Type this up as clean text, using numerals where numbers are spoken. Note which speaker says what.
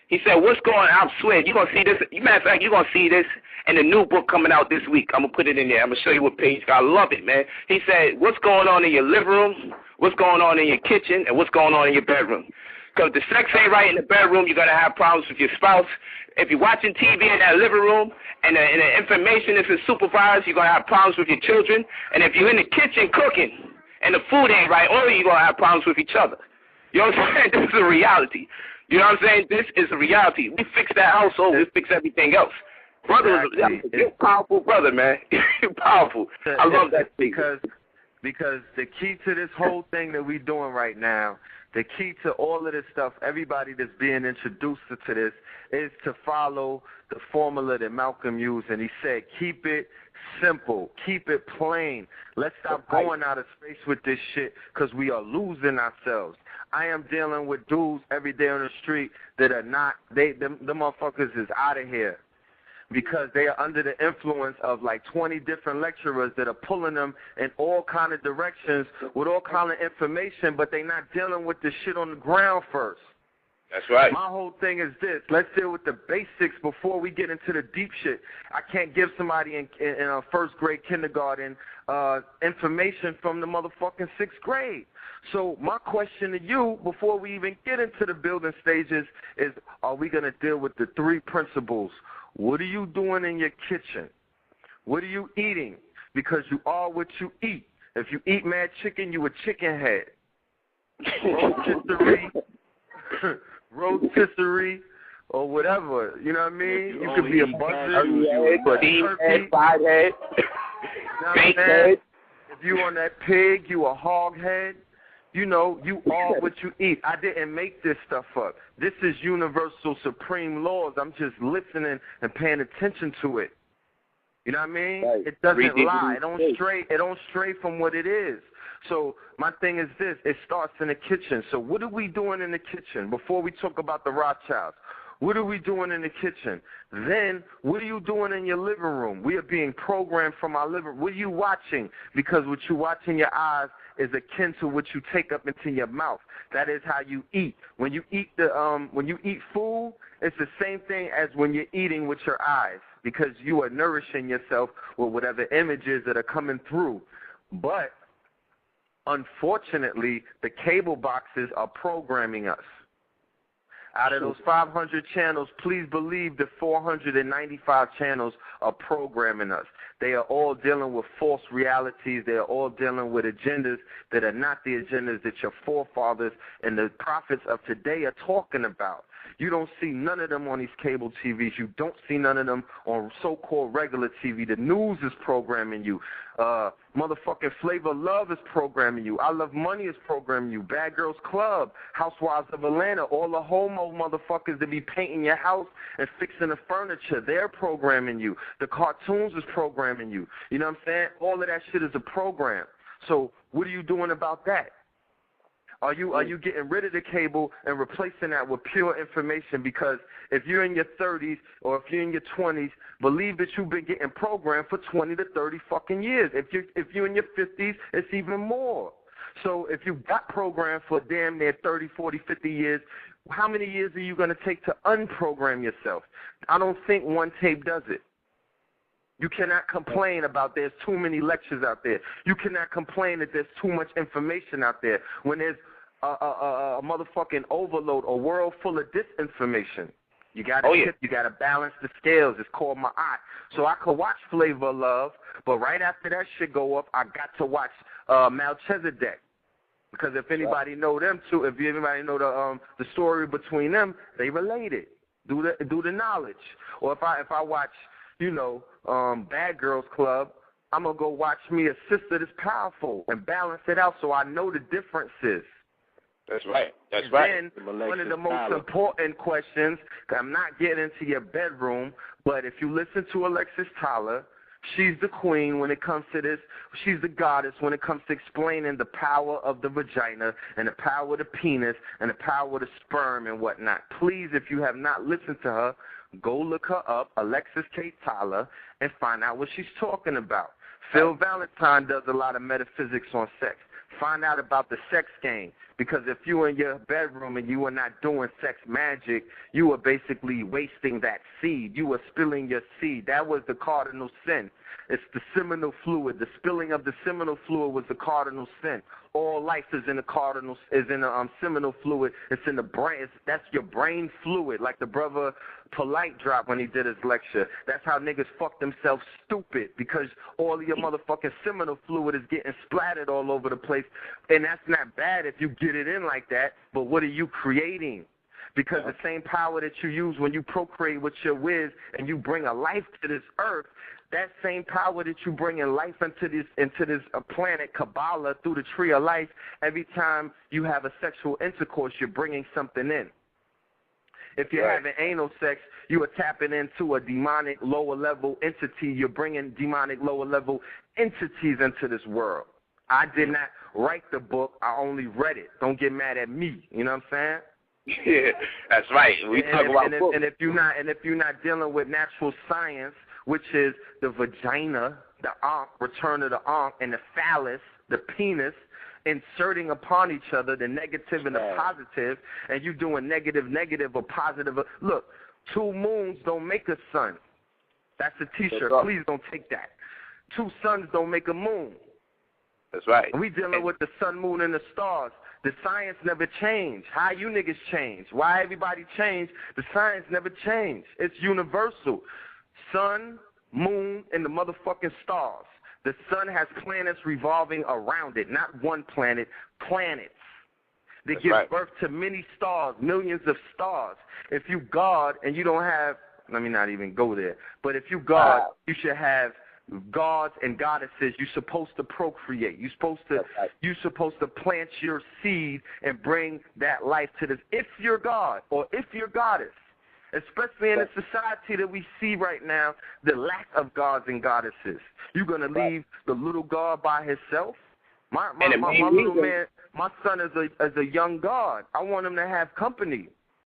Speaker 1: He said, what's going on? I swear, you're going to see this. Matter of fact, you're going to see this in the new book coming out this week. I'm going to put it in there. I'm going to show you what page. I love it, man. He said, what's going on in your living room, what's going on in your kitchen, and what's going on in your bedroom. Because if the sex ain't right in the bedroom, you're going to have problems with your spouse. If you're watching TV in that living room and the information isn't supervised, you're going to have problems with your children. And if you're in the kitchen cooking and the food ain't right, only you're going to have problems with each other. You know what I'm saying? This is a reality. You know what I'm saying? This is a reality. We fix that household, we fix everything else. Brother, you're a powerful brother, man. You're powerful. I love that
Speaker 2: because the key to this whole thing that we're doing right now, the key to all of this stuff, everybody that's being introduced to this, is to follow the formula that Malcolm used, and he said, keep it simple, keep it plain. Let's stop going out of space with this shit because we are losing ourselves. I am dealing with dudes every day on the street that are not, the motherfuckers is out of here because they are under the influence of like 20 different lecturers that are pulling them in all kind of directions with all kind of information, but they're not dealing with the shit on the ground first.
Speaker 1: That's right.
Speaker 2: My whole thing is this. Let's deal with the basics before we get into the deep shit. I can't give somebody in a first grade kindergarten information from the motherfucking sixth grade. So my question to you before we even get into the building stages is, are we going to deal with the three principles? What are you doing in your kitchen? What are you eating? Because you are what you eat. If you eat mad chicken, you a chicken head. Rotisserie, or whatever. You know what I mean? You could be a buzzard, you could be a turkey,
Speaker 1: fried head, baked head.
Speaker 2: If you on that pig, you a hog head. You know, you are what you eat. I didn't make this stuff up. This is universal supreme laws. I'm just listening and paying attention to it. You know what I mean? Right. It doesn't lie. It don't stray from what it is. So my thing is this. It starts in the kitchen. So what are we doing in the kitchen before we talk about the Rothschilds? What are we doing in the kitchen? Then, what are you doing in your living room? We are being programmed from our living room. What are you watching? Because what you watch in your eyes is akin to what you take up into your mouth. That is how you eat. When you eat food, it's the same thing as when you're eating with your eyes, because you are nourishing yourself with whatever images that are coming through. But unfortunately, the cable boxes are programming us. Out of those 500 channels, please believe the 495 channels are programming us. They are all dealing with false realities. They are all dealing with agendas that are not the agendas that your forefathers and the prophets of today are talking about. You don't see none of them on these cable TVs. You don't see none of them on so-called regular TV. The news is programming you. Motherfucking Flavor Love is programming you. I Love Money is programming you. Bad Girls Club, Housewives of Atlanta, all the homo motherfuckers that be painting your house and fixing the furniture, they're programming you. The cartoons is programming you. You know what I'm saying? All of that shit is a program. So what are you doing about that? Are you getting rid of the cable and replacing that with pure information? Because if you're in your 30s or if you're in your 20s, believe that you've been getting programmed for 20 to 30 fucking years. If you're in your 50s, it's even more. So if you got programmed for damn near 30, 40, 50 years, how many years are you going to take to unprogram yourself? I don't think one tape does it. You cannot complain about there's too many lectures out there. You cannot complain that there's too much information out there when there's a motherfucking overload, a world full of disinformation. You got to balance the scales. It's called my eye. So I could watch Flavor of Love, but right after that shit go up, I got to watch Melchizedek. Because if anybody know them two, if anybody know the story between them, they related. Do the knowledge. Or if I watch, Bad Girls Club, I'm going to go watch me a sister that's powerful and balance it out so I know the differences.
Speaker 1: That's right. That's right.
Speaker 2: Then one of the most important questions, I'm not getting into your bedroom, but if you listen to Alexis Tyler, she's the queen when it comes to this. She's the goddess when it comes to explaining the power of the vagina and the power of the penis and the power of the sperm and whatnot. Please, if you have not listened to her, go look her up, Alexis K. Tyler, and find out what she's talking about. Phil Valentine does a lot of metaphysics on sex. Find out about the sex game. Because if you were in your bedroom and you were not doing sex magic, you were basically wasting that seed. You were spilling your seed. That was the cardinal sin. It's the seminal fluid. The spilling of the seminal fluid was the cardinal sin. All life is in the seminal fluid. It's in the brain. That's your brain fluid, like the brother Polight dropped when he did his lecture. That's how niggas fuck themselves stupid, because all of your motherfucking seminal fluid is getting splattered all over the place. And that's not bad if you get it in like that, but what are you creating? Because the same power that you use when you procreate with your whiz and you bring a life to this earth, that same power that you bring in life into this planet Kabbalah through the tree of life, every time you have a sexual intercourse, you're bringing something in. If you're having anal sex, you are tapping into a demonic lower level entity. You're bringing demonic lower level entities into this world. I did not write the book. I only read it. Don't get mad at me. You know what I'm saying?
Speaker 1: Yeah, that's right. We talk about books.
Speaker 2: And if you're not dealing with natural science, which is the vagina, the ankh, return of the ankh, and the phallus, the penis, inserting upon each other the negative and the positive, and you doing negative or positive. Look, 2 moons don't make a sun. That's a T-shirt. Please don't take that. 2 suns don't make a moon.
Speaker 1: That's right.
Speaker 2: We dealing with the sun, moon, and the stars. The science never changed. How you niggas change? Why everybody change? The science never changed. It's universal. Sun, moon, and the motherfucking stars. The sun has planets revolving around it, not one planet, planets. They give birth to many stars, millions of stars. If you God and you don't have, let me not even go there, but if you God, you should have gods and goddesses. You're supposed to procreate. You're supposed to plant your seed and bring that life to this. If you're God or if you're goddess. Especially in the society that we see right now, the lack of gods and goddesses. You're going to leave the little God by himself? My little man, my son is a young God. I want him to have company.